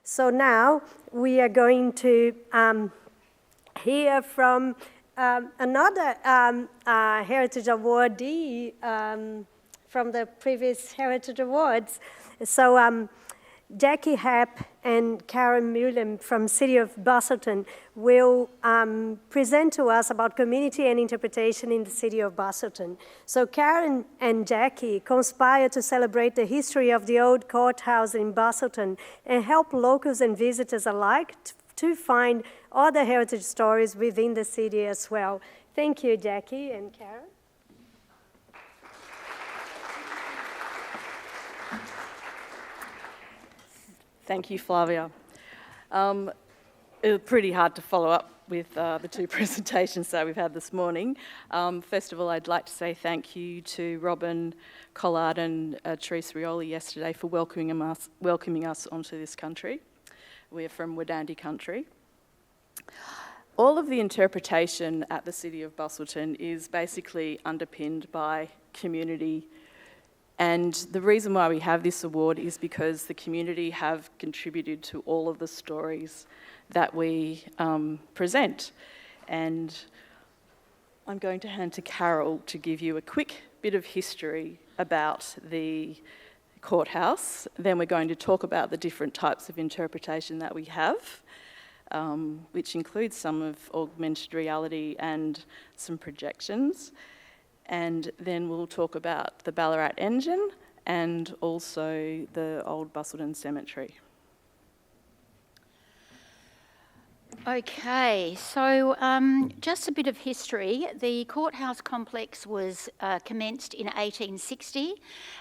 So now we are going to hear from another Heritage awardee from the previous Heritage Awards. So Jackie Happ and Karen Mullen from City of Busselton will present to us about community and interpretation in the City of Busselton. So Karen and Jackie conspire to celebrate the history of the old courthouse in Busselton and help locals and visitors alike to find other heritage stories within the city as well. Thank you, Jackie and Karen. Thank you, Flavia. It was pretty hard to follow up with the two presentations that we've had this morning. First of all, I'd like to say thank you to Robin Collard and Therese Rioli yesterday for welcoming us onto this country. We're from Wadandi country. All of the interpretation at the City of Busselton is basically underpinned by community. And the reason why we have this award is because the community have contributed to all of the stories that we present. And I'm going to hand to Carol to give you a quick bit of history about the courthouse. Then we're going to talk about the different types of interpretation that we have, which includes some of augmented reality and some projections. And then we'll talk about the Ballarat Engine and also the old Busselton Cemetery. Okay, so just a bit of history. The courthouse complex was commenced in 1860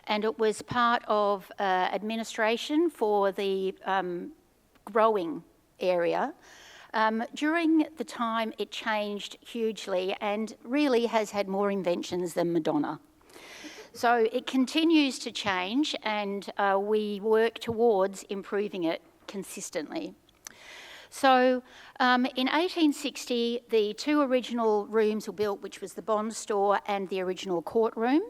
and it was part of administration for the growing area. During the time, it changed hugely and really has had more inventions than Madonna. So it continues to change and we work towards improving it consistently. So in 1860, the two original rooms were built, which was the bond store and the original courtroom.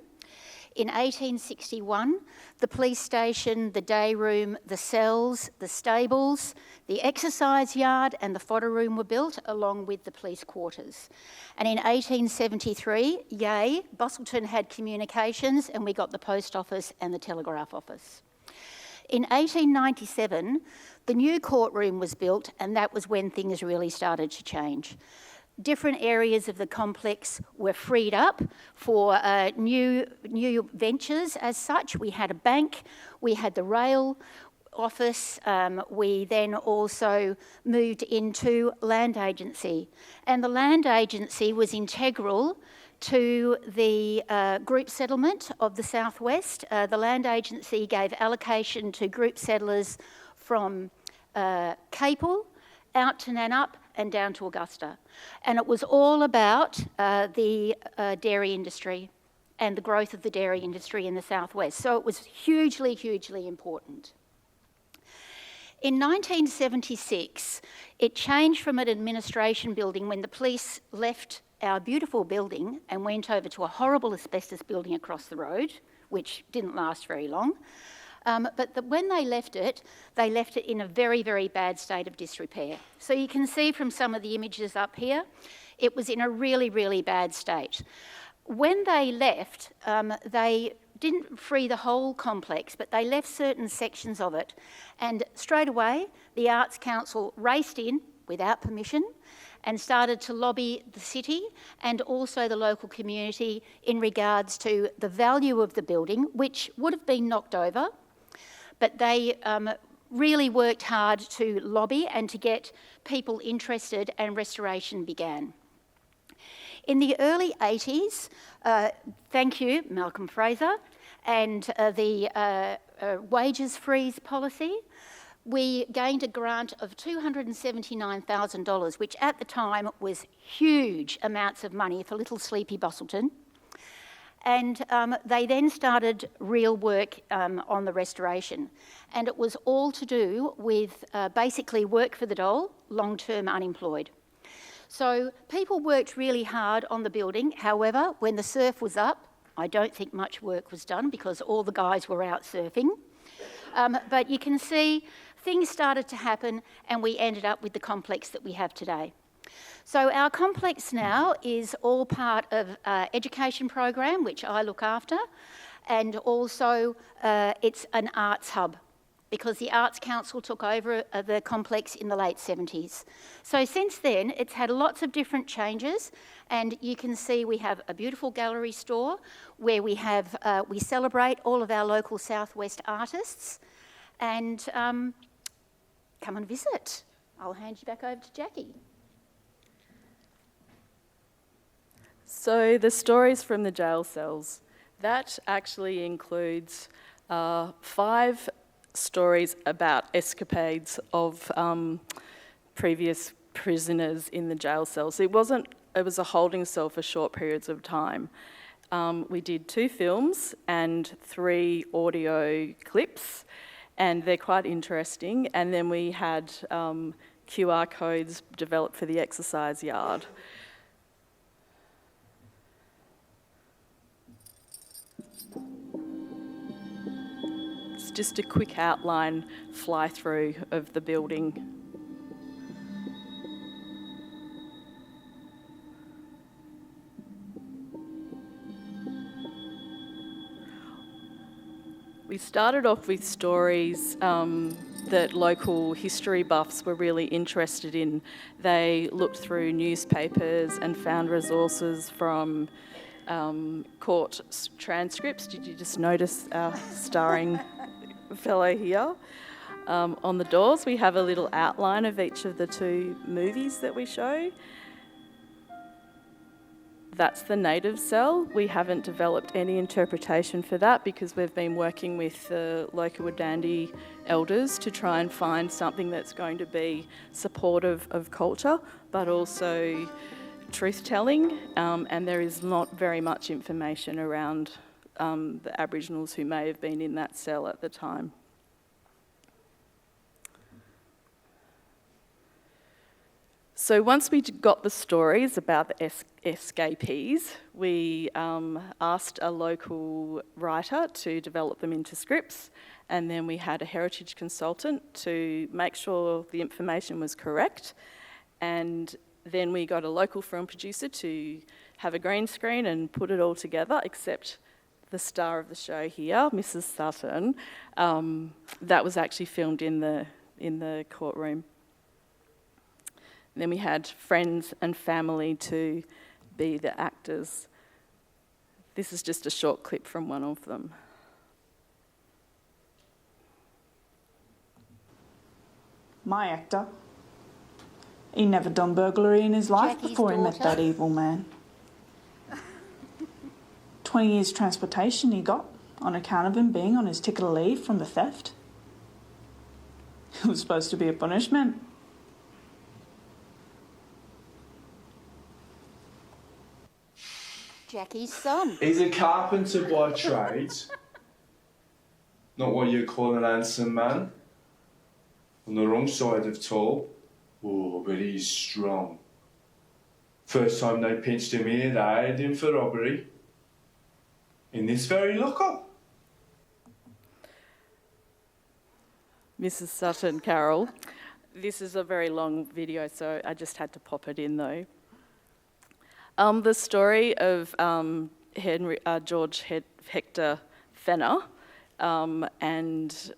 In 1861, the police station, the day room, the cells, the stables, the exercise yard and the fodder room were built along with the police quarters. And in 1873, yay, Busselton had communications and we got the post office and the telegraph office. In 1897, the new courtroom was built and that was when things really started to change. Different areas of the complex were freed up for new ventures as such. We had a bank, we had the rail office, we then also moved into land agency. And the land agency was integral to the group settlement of the southwest. The land agency gave allocation to group settlers from Capel out to Nannup and down to Augusta. And it was all about the dairy industry and the growth of the dairy industry in the southwest. So it was hugely, hugely important. In 1976, it changed from an administration building when the police left our beautiful building and went over to a horrible asbestos building across the road, which didn't last very long. But when they left it in a very, very bad state of disrepair. So you can see from some of the images up here, it was in a really, really bad state. When they left, they didn't free the whole complex, but they left certain sections of it. And straight away, the Arts Council raced in without permission and started to lobby the city and also the local community in regards to the value of the building, which would have been knocked over. But they really worked hard to lobby and to get people interested, and restoration began. In the early 80s, thank you, Malcolm Fraser, and the wages freeze policy, we gained a grant of $279,000, which at the time was huge amounts of money for little sleepy Busselton. And they then started real work on the restoration. And it was all to do with basically work for the dole, long-term unemployed. So people worked really hard on the building. However, when the surf was up, I don't think much work was done because all the guys were out surfing. But you can see things started to happen and we ended up with the complex that we have today. So our complex now is all part of an education program, which I look after, and also it's an arts hub, because the Arts Council took over the complex in the late 70s. So since then, it's had lots of different changes, and you can see we have a beautiful gallery store where we celebrate all of our local Southwest artists, and come and visit. I'll hand you back over to Jackie. So the stories from the jail cells, that actually includes 5 stories about escapades of previous prisoners in the jail cells. It was a holding cell for short periods of time. We did 2 films and 3 audio clips, and they're quite interesting. And then we had QR codes developed for the exercise yard. Just a quick outline fly through of the building. We started off with stories that local history buffs were really interested in. They looked through newspapers and found resources from court transcripts. Did you just notice our starring fellow here? On the doors we have a little outline of each of the 2 movies that we show. That's the native cell. We haven't developed any interpretation for that because we've been working with the local Wadandi elders to try and find something that's going to be supportive of culture but also truth-telling, and there is not very much information around the Aboriginals who may have been in that cell at the time. So once we got the stories about the escapees, we asked a local writer to develop them into scripts, and then we had a heritage consultant to make sure the information was correct, and then we got a local film producer to have a green screen and put it all together, except the star of the show here, Mrs. Sutton. That was actually filmed in the courtroom. And then we had friends and family to be the actors. This is just a short clip from one of them. My actor. He never done burglary in his life Jackie's before he met daughter. that evil man. 20 years transportation he got on account of him being on his ticket of leave from the theft. It was supposed to be a punishment. Jackie's son. He's a carpenter by trade. Not what you call an handsome man. On the wrong side of tall. Oh, but he's strong. First time they pinched him here, they had him for robbery. In this very lockup. Mrs. Sutton, Carol. This is a very long video, so I just had to pop it in though. The story of George Hector Fenner and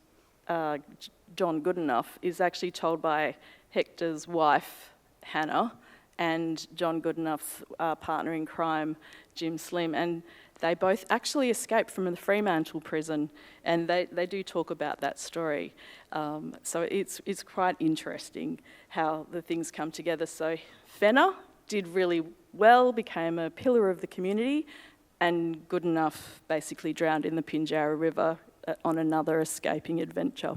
John Goodenough is actually told by Hector's wife, Hannah, and John Goodenough's partner in crime, Jim Slim, and they both actually escaped from the Fremantle prison, and they do talk about that story. So it's quite interesting how the things come together. So Fenner did really well, became a pillar of the community, and Goodenough basically drowned in the Pinjarra River on another escaping adventure.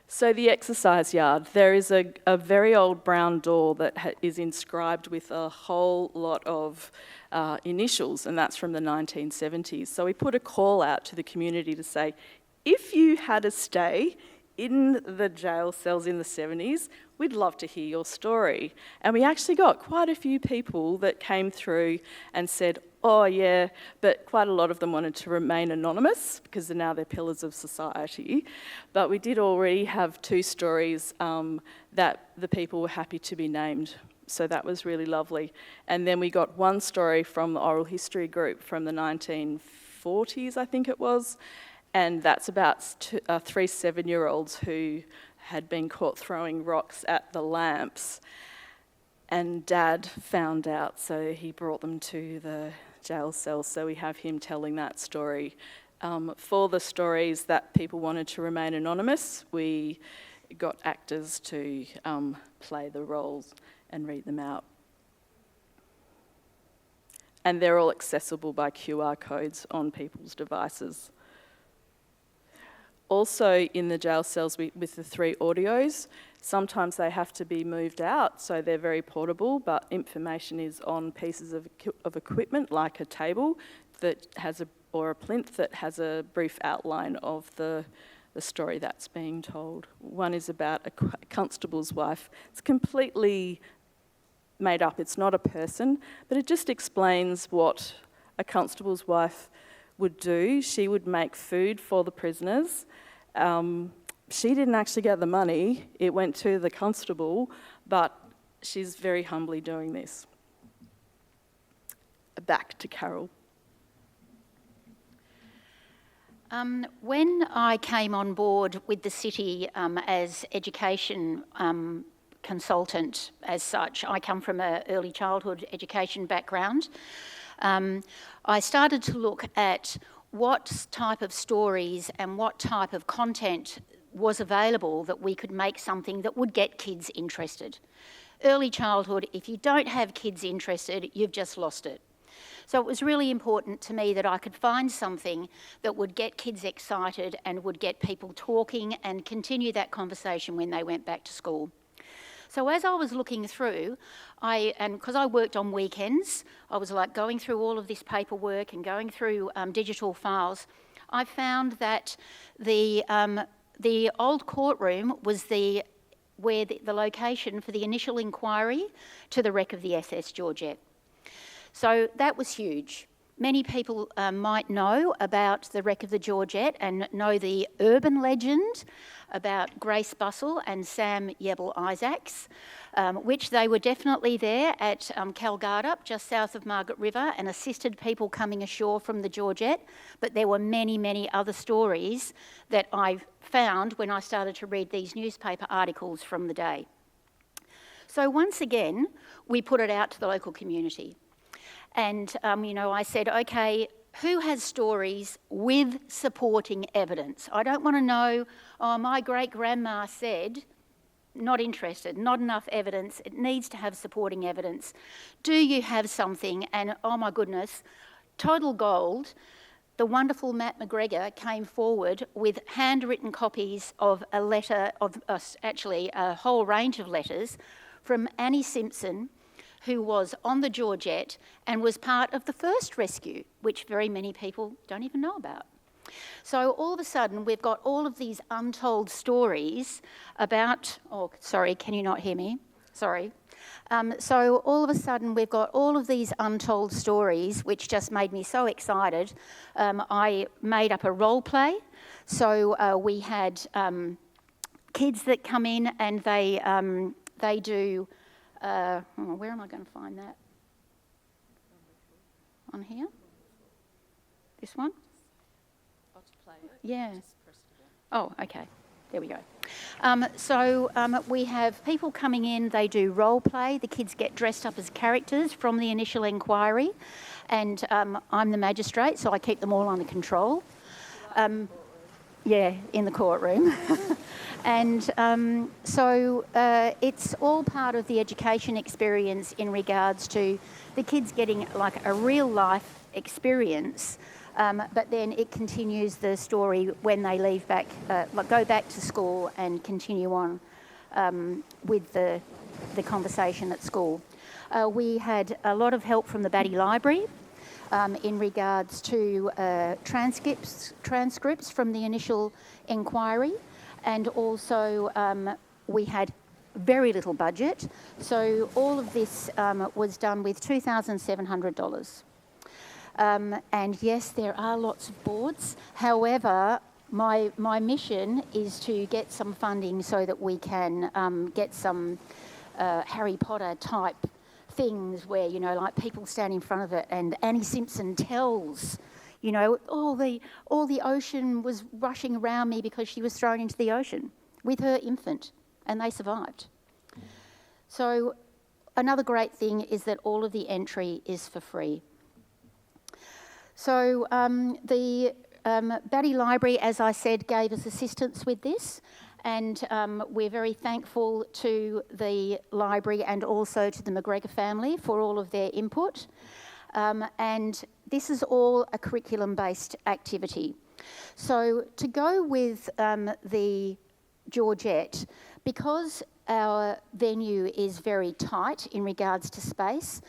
So the exercise yard, there is a very old brown door that is inscribed with a whole lot of initials, and that's from the 1970s. So we put a call out to the community to say, if you had a stay in the jail cells in the 70s, we'd love to hear your story. And we actually got quite a few people that came through and said, Oh, yeah, but quite a lot of them wanted to remain anonymous because now they're pillars of society. But we did already have 2 stories that the people were happy to be named. So that was really lovely. And then we got 1 story from the oral history group from the 1940s, I think it was. And that's about 3 7-year-olds who had been caught throwing rocks at the lamps. And Dad found out, so he brought them to the jail cell. So we have him telling that story. For the stories that people wanted to remain anonymous, we got actors to play the roles and read them out. And they're all accessible by QR codes on people's devices. Also in the jail cells with the 3 audios, sometimes they have to be moved out, so they're very portable, but information is on pieces of equipment like a table that has or a plinth that has a brief outline of the story that's being told. One is about a constable's wife. It's completely made up, it's not a person, but it just explains what a constable's wife would do. She would make food for the prisoners. She didn't actually get the money, it went to the constable, but she's very humbly doing this. Back to Carol. When I came on board with the city as education consultant as such, I come from an early childhood education background, I started to look at what type of stories and what type of content was available that we could make something that would get kids interested. Early childhood, if you don't have kids interested, you've just lost it. So it was really important to me that I could find something that would get kids excited and would get people talking and continue that conversation when they went back to school. So as I was looking through, because I worked on weekends, I was like going through all of this paperwork and going through digital files. I found that the old courtroom was where the location for the initial inquiry to the wreck of the SS Georgette. So that was huge. Many people might know about the wreck of the Georgette and know the urban legend about Grace Bussell and Sam Yebble Isaacs, which they were definitely there at Calgardup, just south of Margaret River, and assisted people coming ashore from the Georgette. But there were many, many other stories that I found when I started to read these newspaper articles from the day. So once again, we put it out to the local community. And, I said, okay, who has stories with supporting evidence? I don't want to know, oh, my great-grandma said, not interested, not enough evidence. It needs to have supporting evidence. Do you have something? And, oh, my goodness, total gold. The wonderful Matt McGregor came forward with handwritten copies of a letter, actually a whole range of letters from Annie Simpson, who was on the Georgette and was part of the first rescue, which very many people don't even know about. So all of a sudden, we've got all of these untold stories about, oh, sorry, can you not hear me? Sorry. So all of a sudden, we've got all of these untold stories, which just made me so excited. I made up a role play. So we had kids that come in and they do... where am I going to find that? On here? This one? Yeah. Oh, okay. There we go. So we have people coming in, they do role play. The kids get dressed up as characters from the initial inquiry. And I'm the magistrate, so I keep them all under control. Yeah, in the courtroom. And so it's all part of the education experience in regards to the kids getting like a real life experience, but then it continues the story when they leave back, go back to school and continue on with the conversation at school. We had a lot of help from the Batty Library in regards to transcripts from the initial inquiry. And also we had very little budget. So all of this was done with $2,700. And yes, there are lots of boards. However, my mission is to get some funding so that we can get some Harry Potter type things where, you know, like people stand in front of it and Annie Simpson tells, you know, all the ocean was rushing around me because she was thrown into the ocean with her infant and they survived. So another great thing is that all of the entry is for free. So the Batty Library, as I said, gave us assistance with this, and we're very thankful to the library and also to the McGregor family for all of their input. And this is all a curriculum-based activity. So to go with the Georgette, because our venue is very tight in regards to space,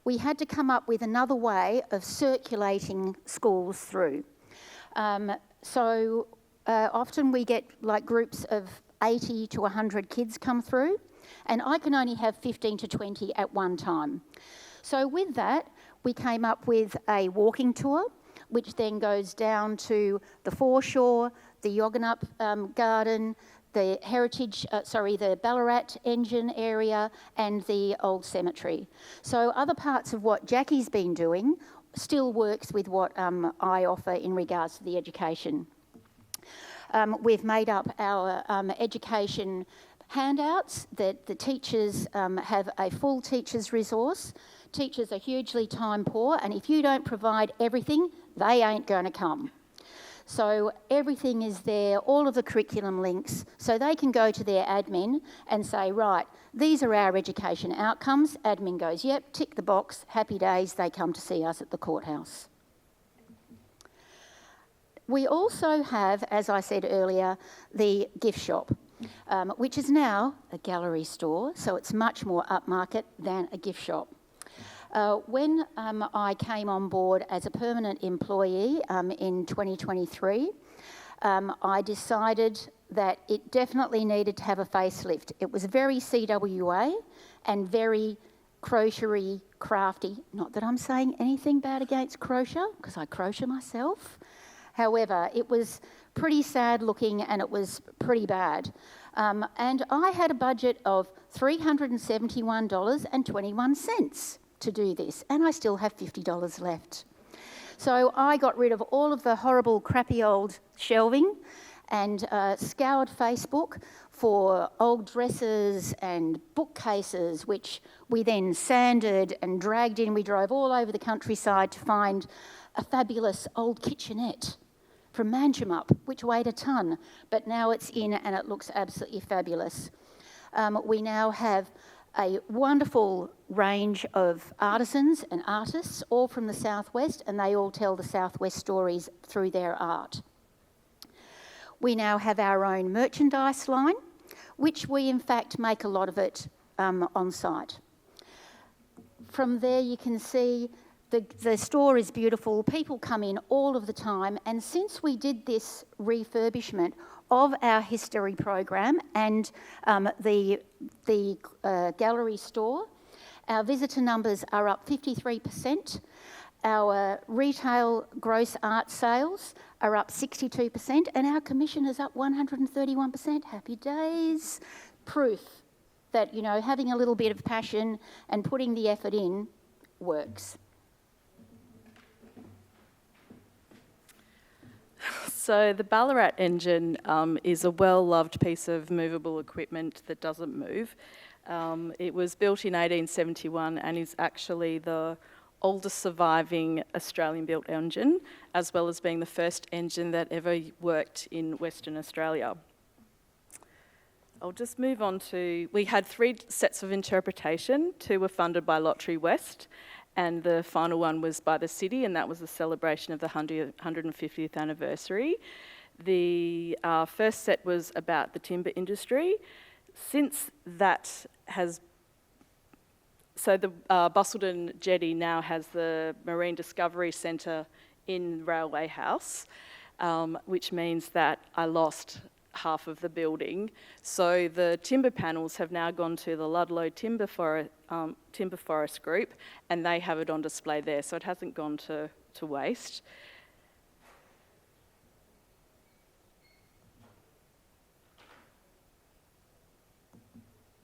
we had to come up with another way of circulating schools through. Often we get like groups of 80 to 100 kids come through, and I can only have 15 to 20 at one time. So with that, we came up with a walking tour, which then goes down to the foreshore, the Yoggenup Garden, the the Ballarat Engine area and the Old Cemetery. So other parts of what Jackie's been doing still works with what I offer in regards to the education. We've made up our education handouts that the teachers have a full teachers resource. Teachers are hugely time poor, and if you don't provide everything, they ain't going to come. So everything is there, all of the curriculum links, so they can go to their admin and say, right, these are our education outcomes. Admin goes, yep, tick the box, happy days, they come to see us at the courthouse. We also have, as I said earlier, the gift shop, which is now a gallery store, so it's much more upmarket than a gift shop. When I came on board as a permanent employee in 2023, I decided that it definitely needed to have a facelift. It was very CWA and very crochery, crafty. Not that I'm saying anything bad against crochet, because I crochet myself. However, it was pretty sad looking and it was pretty bad. And I had a budget of $371.21 to do this, and I still have $50 left. So I got rid of all of the horrible, crappy old shelving and scoured Facebook for old dresses and bookcases, which we then sanded and dragged in. We drove all over the countryside to find a fabulous old kitchenette from Manjimup, which weighed a ton, but now it's in and it looks absolutely fabulous. We now have a wonderful range of artisans and artists, all from the Southwest, and they all tell the Southwest stories through their art. We now have our own merchandise line, which we in fact make a lot of it on site. From there you can see the store is beautiful, people come in all of the time, and since we did this refurbishment of our history program and the gallery store, our visitor numbers are up 53%. Our retail gross art sales are up 62%, and our commission is up 131%. Happy days. Proof that, you know, having a little bit of passion and putting the effort in works. So the Ballarat Engine is a well-loved piece of movable equipment that doesn't move. It was built in 1871 and is actually the oldest surviving Australian-built engine, as well as being the first engine that ever worked in Western Australia. I'll just move on to, we had 3 sets of interpretation. 2 were funded by Lottery West, and the final one was by the city, and that was the celebration of the 150th anniversary. The first set was about the timber industry. Since that has, so the Busselton Jetty now has the Marine Discovery Centre in Railway House, which means that I lost half of the building. So the timber panels have now gone to the Ludlow Timber Forest Group, and they have it on display there. So it hasn't gone to to waste.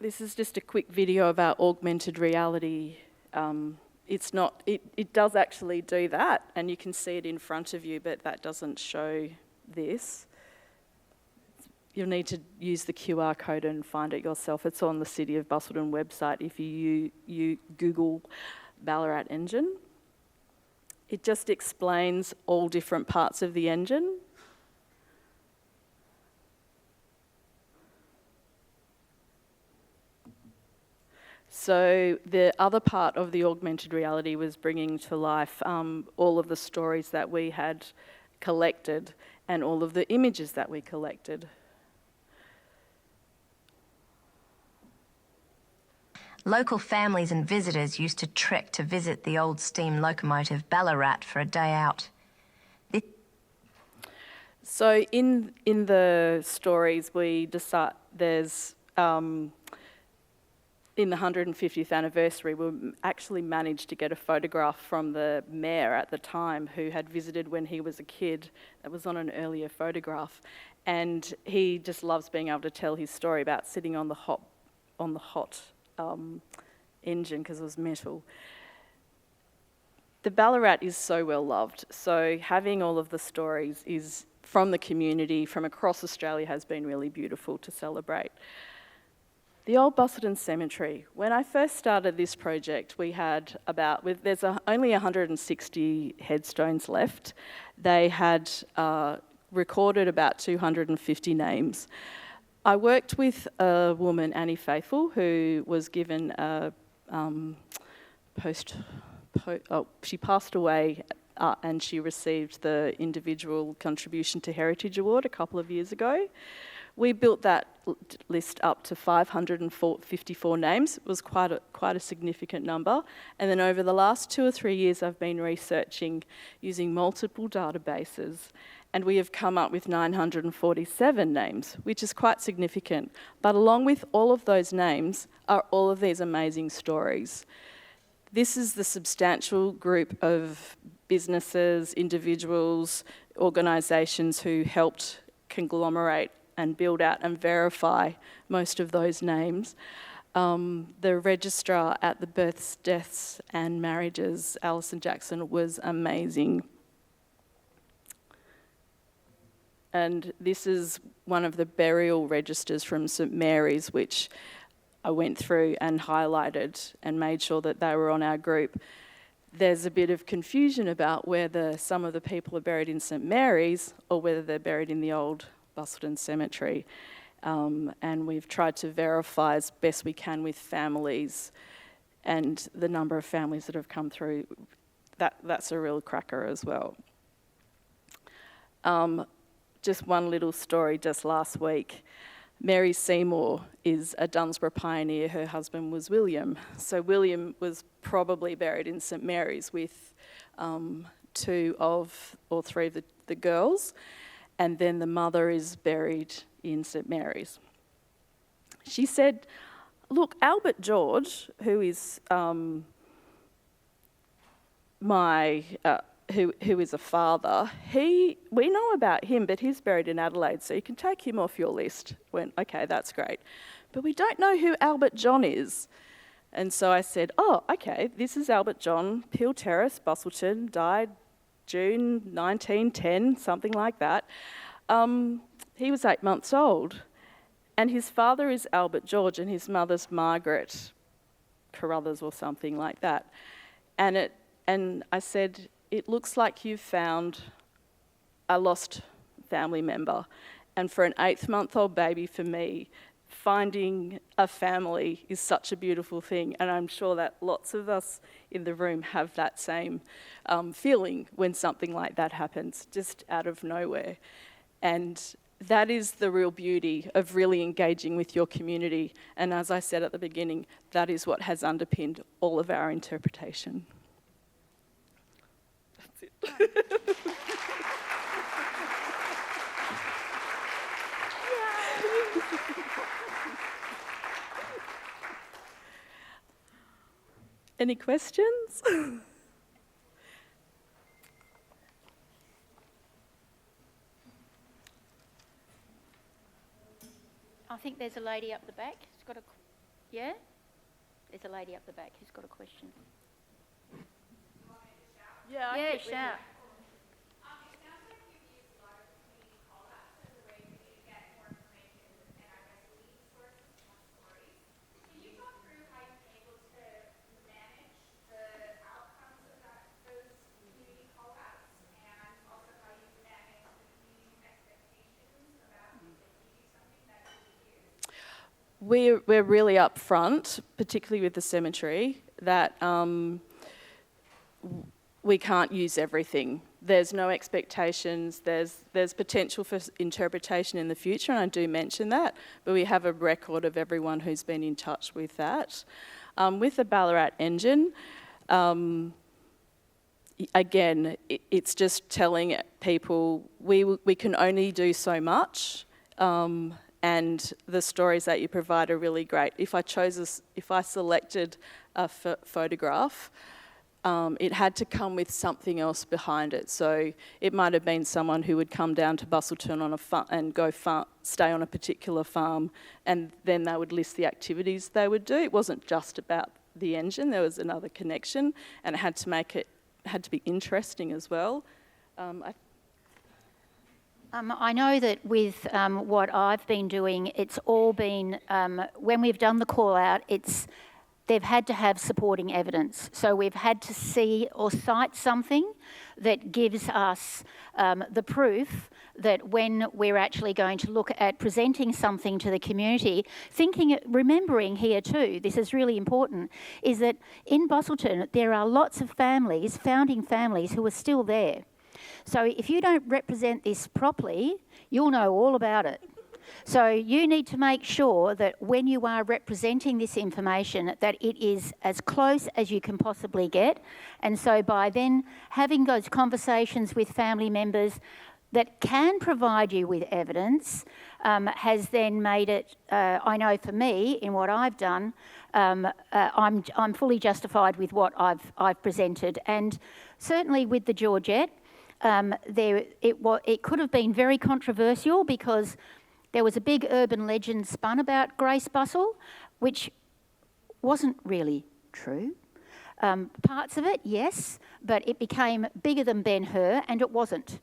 This is just a quick video of our augmented reality. It does actually do that, and you can see it in front of you, but that doesn't show this. You'll need to use the QR code and find it yourself. It's on the City of Busselton website if you Google Ballarat engine. It just explains all different parts of the engine. So the other part of the augmented reality was bringing to life all of the stories that we had collected and all of the images that we collected. Local families and visitors used to trek to visit the old steam locomotive Ballarat for a day out. So in the stories, we decide there's in the 150th anniversary, we actually managed to get a photograph from the mayor at the time who had visited when he was a kid. That was on an earlier photograph, and he just loves being able to tell his story about sitting on the hot engine because it was metal. The Ballarat is so well loved, so having all of the stories is from the community from across Australia has been really beautiful to celebrate. The Old Busselton Cemetery. When I first started this project, we had there's only 160 headstones left. They had recorded about 250 names. I worked with a woman, Annie Faithful, who was given a she passed away and she received the Individual Contribution to Heritage Award a couple of years ago. We built that list up to 554 names. It was quite a significant number. And then over the last 2 or 3 years, I've been researching using multiple databases, and we have come up with 947 names, which is quite significant. But along with all of those names are all of these amazing stories. This is the substantial group of businesses, individuals, organisations who helped conglomerate and build out and verify most of those names. The registrar at the births, deaths and marriages, Alison Jackson, was amazing. And this is one of the burial registers from St Mary's, which I went through and highlighted and made sure that they were on our group. There's a bit of confusion about whether some of the people are buried in St Mary's or whether they're buried in the Old Busselton Cemetery. And we've tried to verify as best we can with families and the number of families that have come through. That's a real cracker as well. Just one little story just last week. Mary Seymour is a Dunsborough pioneer. Her husband was William. So William was probably buried in St Mary's with 2 or 3 of the girls, and then the mother is buried in St Mary's. She said, look, Albert George, who is who is a father, we know about him, but he's buried in Adelaide, so you can take him off your list. Okay, that's great. But we don't know who Albert John is. And so I said, oh, okay, this is Albert John, Peel Terrace, Busselton, died June 1910, something like that. He was 8 months old. And his father is Albert George and his mother's Margaret Carruthers or something like that. And I said, it looks like you've found a lost family member. And for an 8-month-old baby, for me, finding a family is such a beautiful thing. And I'm sure that lots of us in the room have that same feeling when something like that happens, just out of nowhere. And that is the real beauty of really engaging with your community. And as I said at the beginning, that is what has underpinned all of our interpretation. Any questions? I think there's a lady up the back who's got a... Yeah? There's a lady up the back who's got a question. Yeah, shout. We're really upfront, particularly with the cemetery, that we can't use everything. There's no expectations, there's potential for interpretation in the future, and I do mention that, but we have a record of everyone who's been in touch with that. With the Ballarat engine, again, it's just telling people we can only do so much, and the stories that you provide are really great. If I selected a photograph, it had to come with something else behind it. So it might have been someone who would come down to Busselton on and stay on a particular farm, and then they would list the activities they would do. It wasn't just about the engine, there was another connection, and it had to be interesting as well. I know that with what I've been doing, it's all been, when we've done the call out, they've had to have supporting evidence. So we've had to see or cite something that gives us the proof that when we're actually going to look at presenting something to the community, remembering here too, this is really important, is that in Busselton there are lots of families, founding families, who are still there. So if you don't represent this properly, you'll know all about it. So you need to make sure that when you are representing this information, that it is as close as you can possibly get. And so by then having those conversations with family members that can provide you with evidence, has then made it, I know for me, in what I've done, I'm fully justified with what I've presented. And certainly with the Georgette, it could have been very controversial because there was a big urban legend spun about Grace Bussell, which wasn't really true. Parts of it, yes, but it became bigger than Ben-Hur, and it wasn't.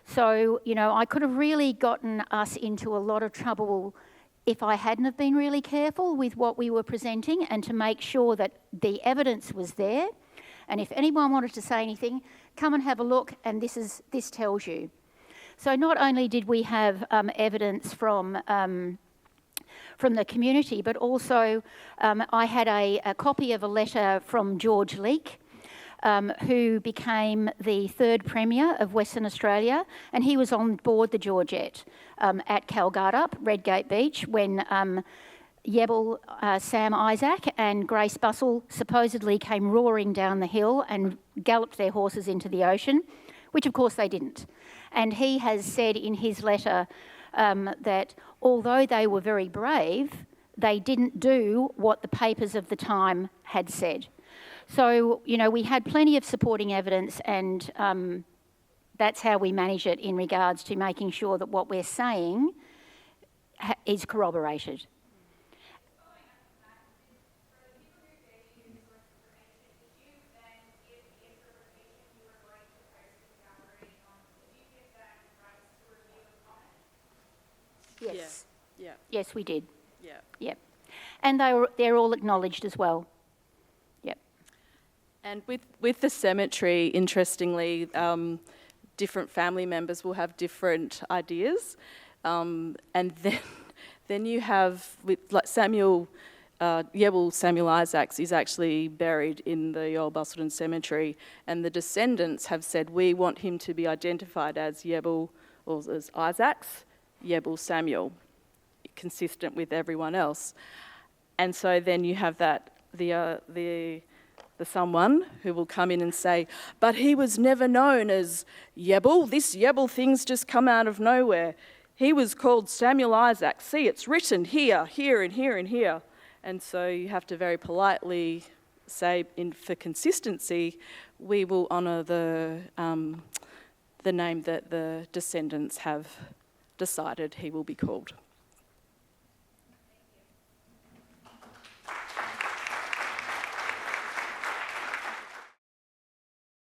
So, I could have really gotten us into a lot of trouble if I hadn't have been really careful with what we were presenting, and to make sure that the evidence was there. And if anyone wanted to say anything, come and have a look, and this tells you. So not only did we have evidence from the community, but also I had a copy of a letter from George Leake, who became the third Premier of Western Australia, and he was on board the Georgette at Calgartup, Redgate Beach, when Yebble, Sam Isaac and Grace Bussell supposedly came roaring down the hill and galloped their horses into the ocean, which of course they didn't. And he has said in his letter that although they were very brave, they didn't do what the papers of the time had said. So, we had plenty of supporting evidence, and that's how we manage it in regards to making sure that what we're saying is corroborated. Yes. Yeah. Yes, we did. Yeah. Yep. And they're all acknowledged as well. Yep. And with the cemetery, interestingly, different family members will have different ideas, and then you have Samuel Isaacs is actually buried in the old Busselton Cemetery, and the descendants have said we want him to be identified as Yebble or as Isaacs. Yebble Samuel, consistent with everyone else. And so then you have that, the someone who will come in and say, but he was never known as Yebble. This Yebble thing's just come out of nowhere. He was called Samuel Isaacs. See, it's written here, here, and here, and here. And so you have to very politely say, for consistency, we will honour the name that the descendants have decided he will be called.